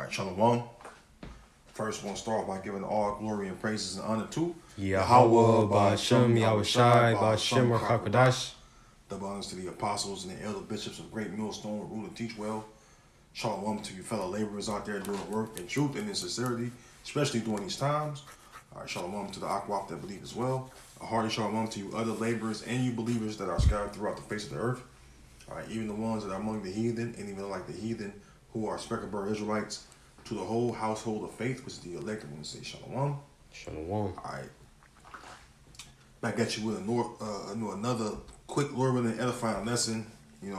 right, Shalom. First, I want to start off by giving all glory and praises and honor to Yahweh, Ba'ashem, Yahushai, Ba'ashem, HaKadosh. Double honors to the apostles and the elder bishops of Great Millstone, who rule and teach well. Shalom to you fellow laborers out there doing work in truth and in sincerity, especially during these times. All right, shalom to the Akwaf that believe as well. A hearty shalom to you other laborers and you believers that are scattered throughout the face of the earth. All right, even the ones that are among the heathen, and even like the heathen who are speckled bird Israelites, to the whole household of faith, which is the elect. I'm going to say shalom. Shalom. All right. Back at you with another quick, Lord and edifying lesson, and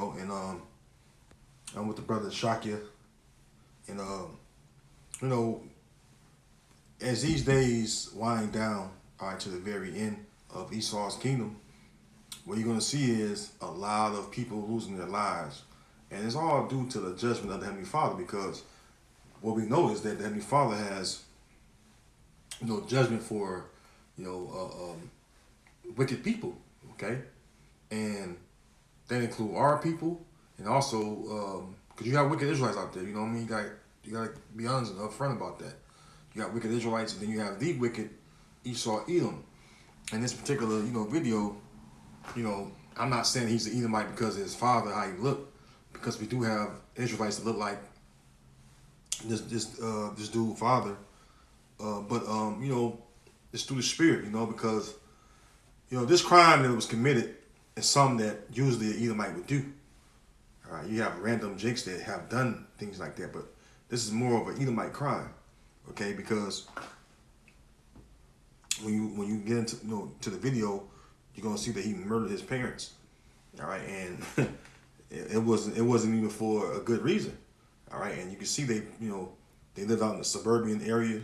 I'm with the brother Shakya. And, as these days wind down, all right, to the very end of Esau's kingdom, what you're going to see is a lot of people losing their lives. And it's all due to the judgment of the Heavenly Father, because what we know is that the Heavenly Father has, judgment for, wicked people, okay? And that include our people, and also, because you have wicked Israelites out there, you know what I mean? You got to be honest and upfront about that. You got wicked Israelites, and then you have the wicked Esau, Edom. In this particular, video, I'm not saying he's an Edomite because of his father, how he looked, because we do have Israelites that look like this dude father, but it's through the spirit, because this crime that was committed is something that usually an Edomite would do. All right, you have random jakes that have done things like that, but this is more of an Edomite crime, okay? Because when you get into to the video, you're gonna see that he murdered his parents. All right, and it wasn't even for a good reason. All right, and you can see they live out in the suburban area.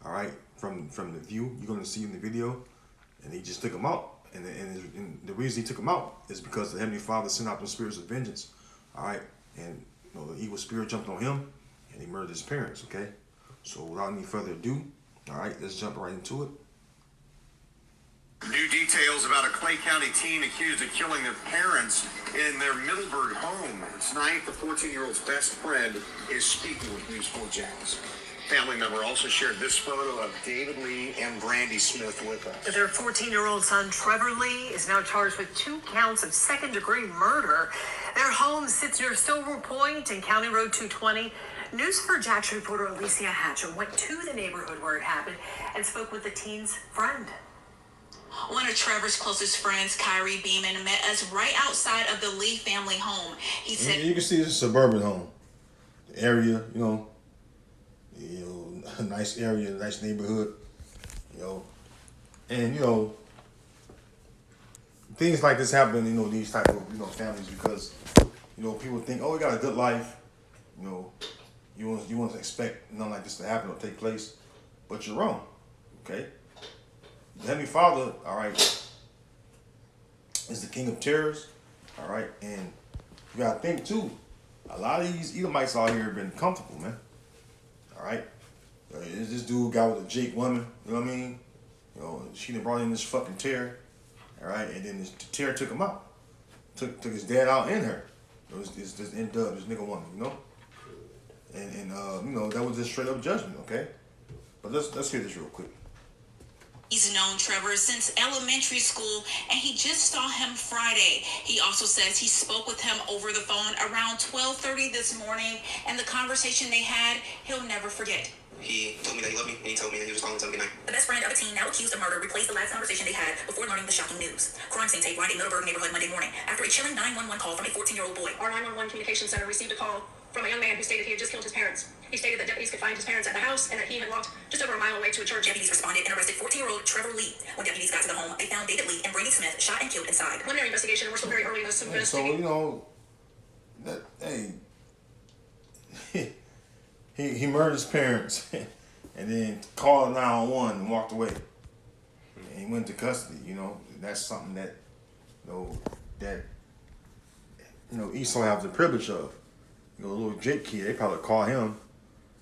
All right, from the view you're gonna see in the video, and he just took them out. And the reason he took them out is because the Heavenly Father sent out the spirits of vengeance. All right, and the evil spirit jumped on him, and he murdered his parents. Okay, so without any further ado, all right, let's jump right into it. New details about a Clay County teen accused of killing their parents in their Middleburg home. Tonight, the 14-year-old's best friend is speaking with News 4 Jazz. Family member also shared this photo of David Lee and Brandy Smith with us. Their 14-year-old son, Trevor Lee, is now charged with 2 counts of second-degree murder. Their home sits near Silver Point and County Road 220. News 4 Jax reporter Alicia Hatcher went to the neighborhood where it happened and spoke with the teen's friend. One of Trevor's closest friends, Kyrie Beeman, met us right outside of the Lee family home. He said, "You can see this is a suburban home, the area, a nice area, nice neighborhood, and things like this happen, these type of families, because people think, oh, we got a good life, you won't expect nothing like this to happen or take place, but you're wrong, okay." The Heavenly Father, all right, is the King of terrors, all right, and you gotta think too. A lot of these Edomites out here have been comfortable, man. All right, this dude got with a Jake woman, you know what I mean? She done brought in this fucking terror, all right, and then the terror took him out, took his dad out in her. This nigga woman, and that was just straight up judgment, okay? But let's hear this real quick. he's known Trevor since elementary school, and he just saw him Friday. He also says he spoke with him over the phone around 12:30 this morning, and the conversation they had, he'll never forget. He told me that he loved me, and he told me that he was calling to tell me good night. The best friend of a teen now accused of murder replaced the last conversation they had before learning the shocking news. Crime scene tape right in Middleburg neighborhood Monday morning after a chilling 911 call from a 14-year-old boy. Our 911 communications center received a call from a young man who stated he had just killed his parents. He stated that deputies could find his parents at the house and that he had walked just over a mile away to a church. Deputies responded and arrested 14-year-old Trevor Lee. When deputies got to the home, they found David Lee and Brandy Smith shot and killed inside. Preliminary investigation, and we're still very early in this investigation. So, he murdered his parents and then called 911 and walked away. And he went to custody, That's something that, Esau has the privilege of. A little Jake kid, they probably call him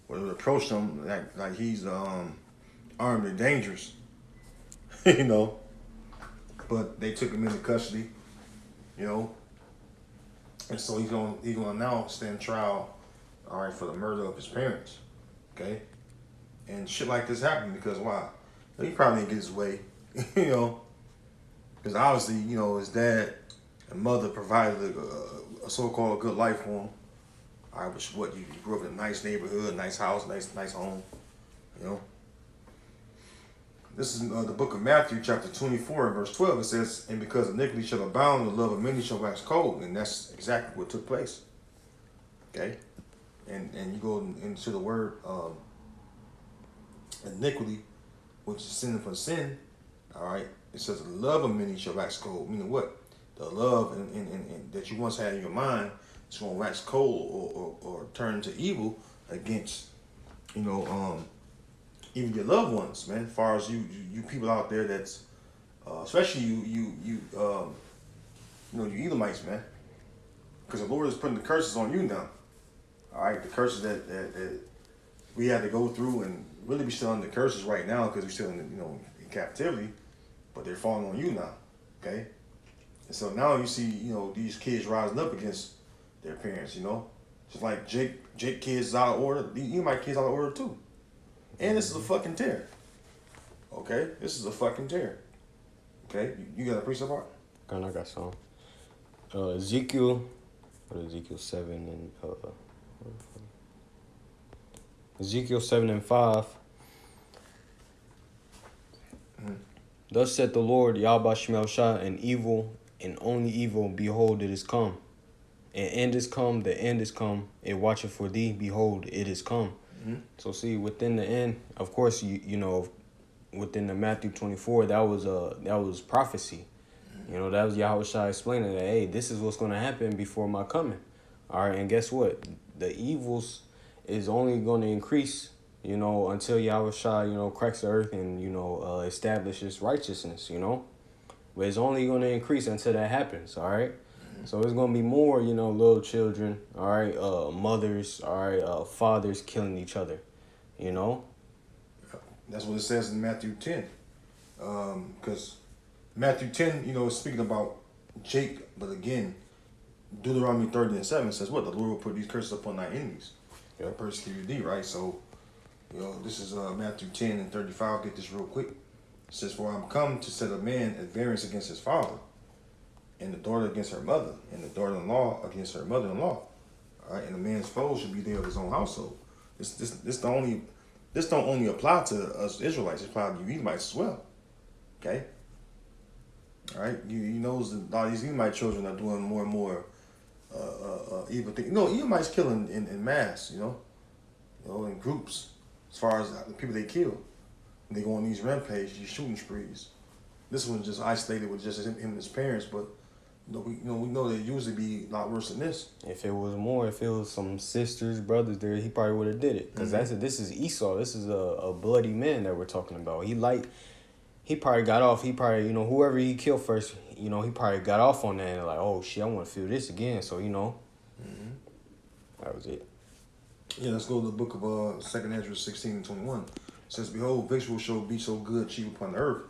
or they approach him like he's armed and dangerous, But they took him into custody, and so he's gonna now stand trial, all right, for the murder of his parents, Okay? And shit like this happened because why? He probably didn't get his way, you know, because obviously, you know, his dad and mother provided a so-called good life for him. All right, which what you grew up in a nice neighborhood, nice house, nice home, you know. This is the book of Matthew, chapter 24, and verse 12. It says, "And because iniquity shall abound, the love of many shall wax cold," and that's exactly what took place. Okay, and you go into the word iniquity, which is sin for sin. All right, it says the love of many shall wax cold. Meaning what? The love and that you once had in your mind is going to wax cold or turn into evil against, you know, even your loved ones, man. As far as you people out there that's, especially you know, you Edomites, man. Because the Lord is putting the curses on you now. All right, the curses that we had to go through, and really we still under curses right now because we're still in, you know, in captivity, but they're falling on you now. Okay, and so now you see, you know, these kids rising up against their parents. You know, just like Jake kids is out of order. The Edomite kids out of order too. And this is a fucking tear. Okay, this is a fucking tear. Okay, you got a precept part? I got some. Ezekiel 7 and Ezekiel 7 and 5. Thus said the Lord, Yahweh Shemel Shah, and evil, and only evil, behold, it is come. And end is come, the end is come. It watcheth for thee, behold, it is come. So see, within the end, of course, you know, within the Matthew 24, that was prophecy. You know, that was Yahweh Shah explaining that, hey, this is what's going to happen before my coming. All right, and guess what? The evils is only going to increase, you know, until Yahweh Shah, you know, cracks the earth and, you know, establishes righteousness, you know. But it's only going to increase until that happens, all right? So it's going to be more, you know, little children, all right, mothers, all right, fathers killing each other, you know? That's what it says in Matthew 10. Because Matthew 10, you know, is speaking about Jake, but again, Deuteronomy 30 and 7 says what? The Lord will put these curses upon thy enemies. Yeah. Persecute thee, right? So, you know, this is Matthew 10 and 35. Get this real quick. It says, "For I am come to set a man at variance against his father, and the daughter against her mother, and the daughter-in-law against her mother-in-law. All right, and the man's foe should be there of his own household." This don't only apply to us Israelites. It applies to you Edomites as well. Okay. All right. You knows that all these Edomite children are doing more and more evil things. You know, Edomites killing in mass. You know, in groups. As far as the people they kill, they go on these rampages, these shooting sprees. This one's just isolated with just him and his parents, but we know they usually be a lot worse than this. If it was more, if it was some sisters, brothers there, he probably would have did it. Because this is Esau. This is a bloody man that we're talking about. He probably got off. He probably, you know, whoever he killed first, you know, he probably got off on that and like, oh shit, I want to feel this again. So, you know, that was it. Yeah, let's go to the book of 2nd Ezra 16 and 21. It says, "Behold, victuals shall be so good chief upon the earth,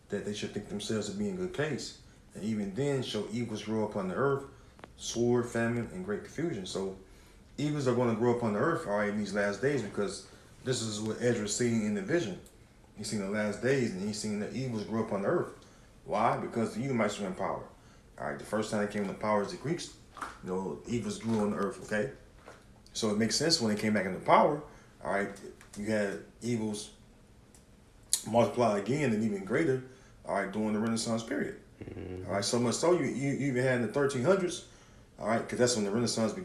that they should think themselves to be in good case. And even then shall evils grow upon the earth, sword, famine, and great confusion." So evils are going to grow upon the earth, all right, in these last days, because this is what Ezra's seeing in the vision. He's seen the last days, and he's seen the evils grow upon the earth. Why? Because the Edomites were in power. All right, the first time they came into power is the Greeks. You know, evils grew on the earth, okay? So it makes sense when they came back into power, all right, you had evils multiply again and even greater, all right, during the Renaissance period. All right, so much so you even had in the 1300s, all right, because that's when the Renaissance began.